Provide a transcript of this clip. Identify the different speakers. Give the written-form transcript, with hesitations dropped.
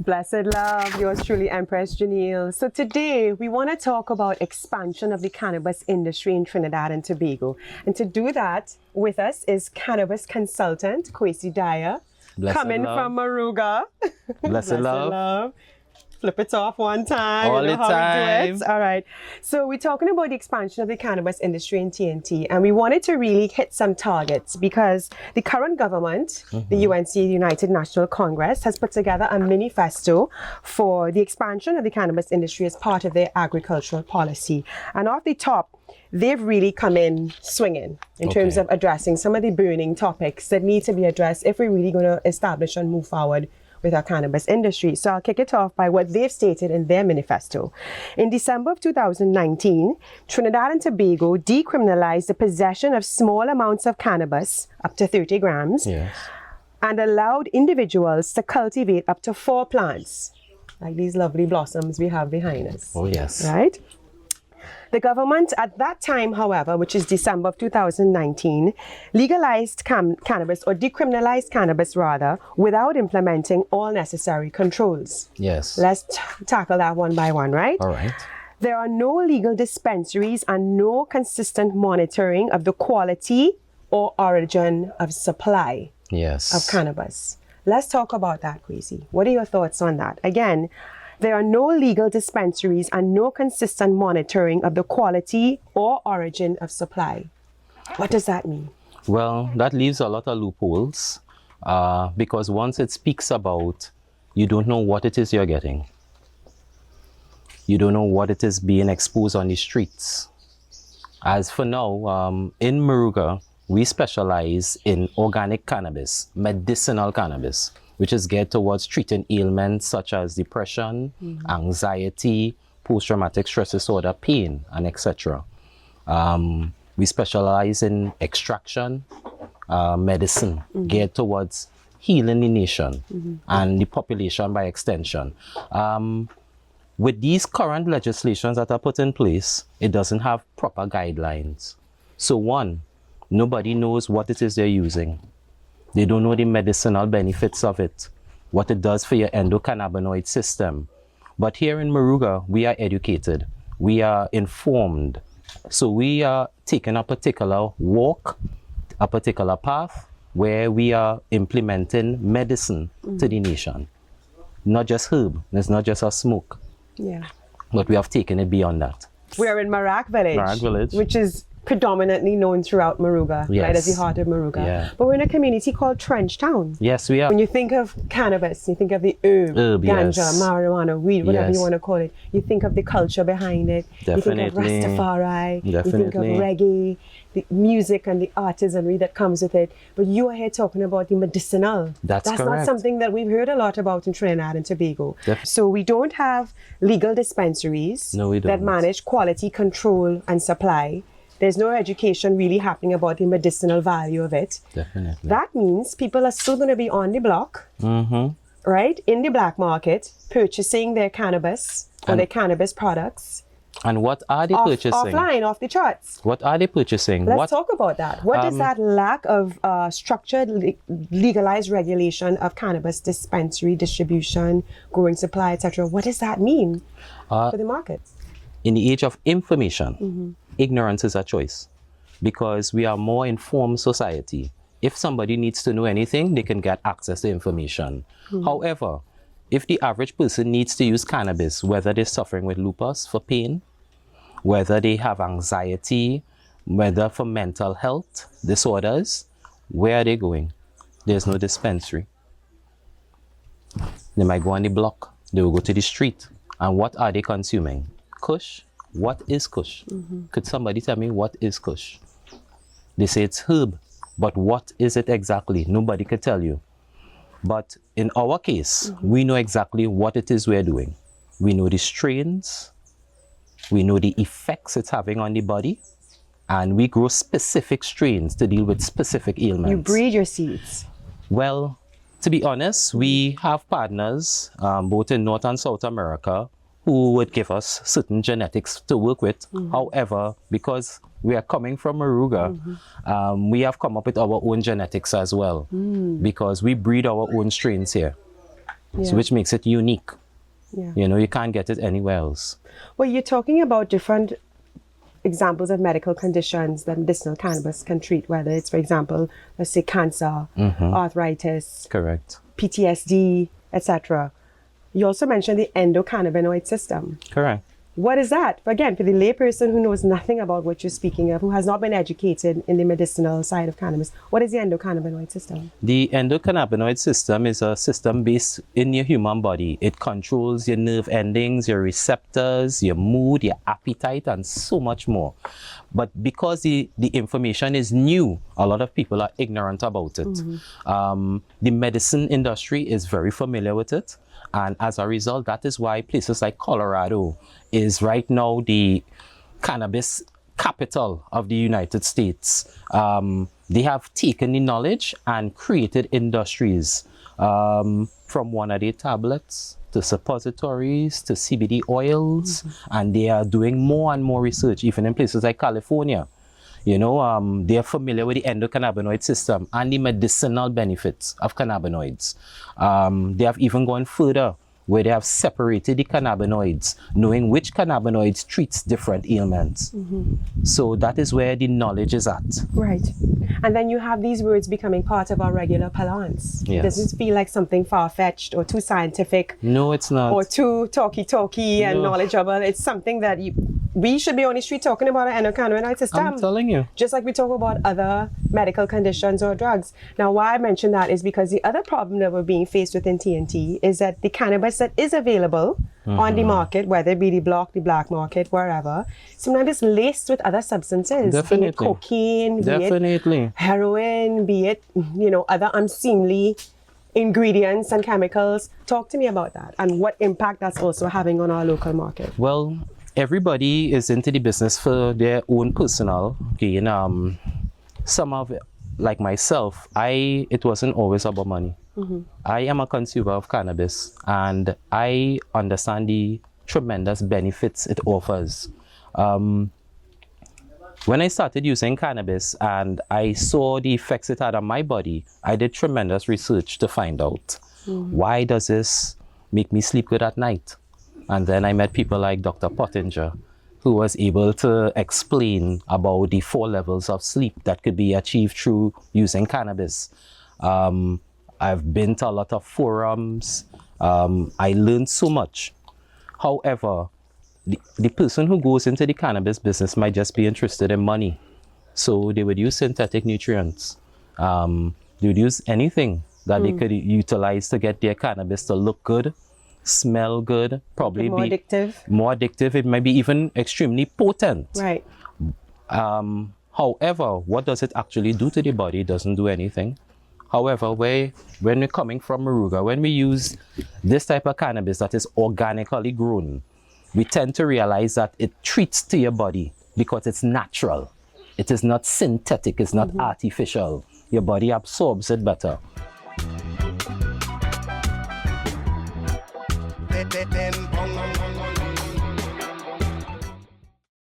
Speaker 1: Blessed love, yours truly, Empress Jeanille. So today we want to talk about expansion of the cannabis industry in Trinidad and Tobago. And to do that, with us is cannabis consultant Kwesi Dyer, coming from Moruga.
Speaker 2: Blessed love.
Speaker 1: Flip it off one time.
Speaker 2: All
Speaker 1: you know
Speaker 2: the
Speaker 1: how
Speaker 2: time.
Speaker 1: we do it. All right. So we're talking about the expansion of the cannabis industry in TNT, and we wanted to really hit some targets because the current government, the UNC, the United National Congress, has put together a manifesto for the expansion of the cannabis industry as part of their agricultural policy. And off the top, they've really come in swinging in terms of addressing some of the burning topics that need to be addressed if we're really going to establish and move forward with our cannabis industry. So I'll kick it off by what they've stated in their manifesto. In December of 2019, Trinidad and Tobago decriminalized the possession of small amounts of cannabis, up to 30 grams, and allowed individuals to cultivate up to 4 plants, like these lovely blossoms we have behind us.
Speaker 2: Oh, yes.
Speaker 1: Right? The government at that time, however, which is December of 2019, legalized cannabis, or decriminalized cannabis rather, without implementing all necessary controls.
Speaker 2: Yes.
Speaker 1: Let's tackle that one by one, right?
Speaker 2: All right.
Speaker 1: There are no legal dispensaries and no consistent monitoring of the quality or origin of supply of cannabis. Let's talk about that, Kwesi. What are your thoughts on that? Again, there are no legal dispensaries and no consistent monitoring of the quality or origin of supply. What does that mean?
Speaker 2: Well, that leaves a lot of loopholes because once it speaks about, you don't know what it is you're getting. You don't know what it is being exposed on the streets. As for now, in Moruga, we specialize in organic cannabis, medicinal cannabis, which is geared towards treating ailments such as depression, anxiety, post-traumatic stress disorder, pain, and etc. We specialize in extraction, medicine, geared towards healing the nation and the population by extension. With these current legislations that are put in place, it doesn't have proper guidelines. So one, nobody knows what it is they're using. They don't know the medicinal benefits of it, what it does for your endocannabinoid system. But here in Moruga, we are educated, we are informed. So we are taking a particular walk, a particular path where we are implementing medicine to the nation. Not just herb, it's not just a smoke. But we have taken it beyond that.
Speaker 1: We are in Marac Village, which is predominantly known throughout Moruga, right as the heart of Moruga. But we're in a community called Trench Town.
Speaker 2: Yes, we are.
Speaker 1: When you think of cannabis, you think of the herb, ganja, marijuana, weed, whatever you want to call it. You think of the culture behind it.
Speaker 2: Definitely.
Speaker 1: You think of Rastafari. You think of reggae, the music and the artisanry that comes with it. But you are here talking about the medicinal.
Speaker 2: That's correct.
Speaker 1: Not something that we've heard a lot about in Trinidad and Tobago. So we don't have legal dispensaries that manage quality control and supply. There's no education really happening about the medicinal value of it.
Speaker 2: Definitely.
Speaker 1: That means people are still going to be on the block, right, in the black market, purchasing their cannabis or their cannabis products.
Speaker 2: And what are they purchasing?
Speaker 1: Offline, off the charts.
Speaker 2: What are they purchasing?
Speaker 1: Let's talk about that. What does that lack of structured, legalized regulation of cannabis dispensary, distribution, growing supply, etc., what does that mean for the market?
Speaker 2: In the age of information, ignorance is a choice because we are a more informed society. If somebody needs to know anything, they can get access to information. However, if the average person needs to use cannabis, whether they're suffering with lupus for pain, whether they have anxiety, whether for mental health disorders, where are they going? There's no dispensary. They might go on the block, they will go to the street. And what are they consuming? Kush. What is Kush? Could somebody tell me what is Kush? They say it's herb, but what is it exactly? Nobody could tell you. But in our case, we know exactly what it is we're doing. We know the strains, we know the effects it's having on the body, and we grow specific strains to deal with specific ailments.
Speaker 1: You breed your seeds?
Speaker 2: Well, to be honest, we have partners both in North and South America who would give us certain genetics to work with. However, because we are coming from Moruga, we have come up with our own genetics as well, because we breed our own strains here, so which makes it unique.
Speaker 1: Yeah.
Speaker 2: You know, you can't get it anywhere else.
Speaker 1: Well, you're talking about different examples of medical conditions that medicinal cannabis can treat, whether it's, for example, let's say cancer, arthritis,
Speaker 2: Correct.
Speaker 1: PTSD, etc. You also mentioned the endocannabinoid system.
Speaker 2: Correct.
Speaker 1: What is that? Again, for the layperson who knows nothing about what you're speaking of, who has not been educated in the medicinal side of cannabis, what is the endocannabinoid system?
Speaker 2: The endocannabinoid system is a system based in your human body. It controls your nerve endings, your receptors, your mood, your appetite, and so much more. But because the information is new, a lot of people are ignorant about it. The medicine industry is very familiar with it. And as a result, that is why places like Colorado is right now the cannabis capital of the United States. They have taken the knowledge and created industries, from one-a-day tablets to suppositories to CBD oils, and they are doing more and more research, even in places like California. You know, they are familiar with the endocannabinoid system and the medicinal benefits of cannabinoids. They have even gone further, where they have separated the cannabinoids, knowing which cannabinoids treats different ailments. So that is where the knowledge is at.
Speaker 1: Right. And then you have these words becoming part of our regular parlance.
Speaker 2: Yes.
Speaker 1: Does it feel like something far-fetched or too scientific?
Speaker 2: No, it's not.
Speaker 1: Or too talky and knowledgeable? It's something that we should be on the street talking about an endocannabinoid system.
Speaker 2: I'm telling you.
Speaker 1: Just like we talk about other medical conditions or drugs. Now, why I mention that is because the other problem that we're being faced with in TNT is that the cannabis that is available on the market, whether it be the black market, wherever, sometimes it's laced with other substances.
Speaker 2: Definitely.
Speaker 1: Be it cocaine,
Speaker 2: Definitely.
Speaker 1: be it heroin, be it, other unseemly ingredients and chemicals. Talk to me about that and what impact that's also having on our local market.
Speaker 2: Well, everybody is into the business for their own personal gain. Some of it, like myself, it wasn't always about money. I am a consumer of cannabis, and I understand the tremendous benefits it offers. When I started using cannabis and I saw the effects it had on my body, I did tremendous research to find out why does this make me sleep good at night? And then I met people like Dr. Pottinger, who was able to explain about the 4 levels of sleep that could be achieved through using cannabis. I've been to a lot of forums. I learned so much. However, the person who goes into the cannabis business might just be interested in money. So they would use synthetic nutrients. They would use anything that they could utilize to get their cannabis to look good, smell good, probably
Speaker 1: more
Speaker 2: be
Speaker 1: addictive.
Speaker 2: more addictive. It might be even extremely potent.
Speaker 1: Right.
Speaker 2: However, what does it actually do to the body? It doesn't do anything. However, when we're coming from Moruga, when we use this type of cannabis that is organically grown, we tend to realize that it treats to your body because it's natural. It is not synthetic, it's not artificial. Your body absorbs it better.
Speaker 3: Then